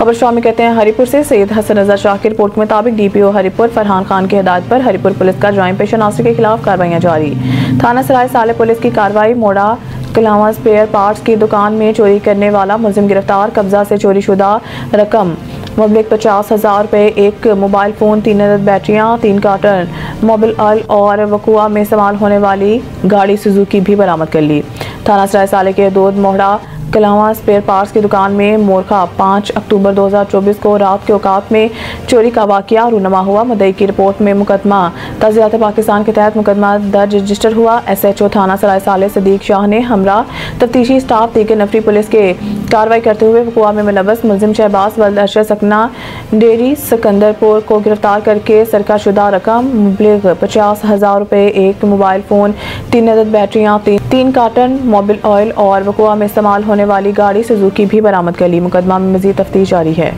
खबर शामिल कहते हैं हरिपुर से सैयद हसन रजा शाह की रिपोर्ट के मुताबिक डीपीओ हरिपुर फरहान खान की हिदायत पर हरिपुर पुलिस का जराइम पेशा नासिर के खिलाफ कार्रवाइयां जारी। थाना सराय साले पुलिस की कार्रवाई। मोड़ा कलावा स्पेयर पार्ट्स की दुकान में चोरी करने वाला मुलजिम गिरफ्तार। कब्जा से चोरी शुदा रकम मुबलिक 50,000 रुपये, एक मोबाइल फ़ोन, 3 अदद बैटरियाँ, 3 कार्टन मोबिल ऑयल और वकुआ में इस्तेमाल होने वाली गाड़ी सुजुकी भी बरामद कर ली। थाना सराय साले के दोद मोहड़ा कलावा स्पेयर पार्ट्स की दुकान में मोरखा 5 अक्टूबर 2024 को रात के औकात में चोरी का वाकया रूनमा हुआ। मुद्दई की रिपोर्ट में मुकदमा तज़कियात पाकिस्तान के तहत मुकदमा दर्ज रजिस्टर हुआ। SHO थाना सराय साले सदीक शाह ने हमरा तफ्तीशी स्टाफ दीगर नफरी पुलिस के कार्रवाई करते हुए वकुआ में मुलव्वस मुलजिम शहबाज वल्द अरशद सकना डेरी सिकंदरपुर को गिरफ्तार करके सरका शुदा रकम मुबलिग 50,000 रुपये, एक मोबाइल फ़ोन, 3 अदद बैटरियाँ, 3 कार्टन मोबिल ऑयल और वकुआ में इस्तेमाल होने वाली गाड़ी सुजुकी भी बरामद कर ली। मुकदमा में मज़ीद तफ्तीश जारी है।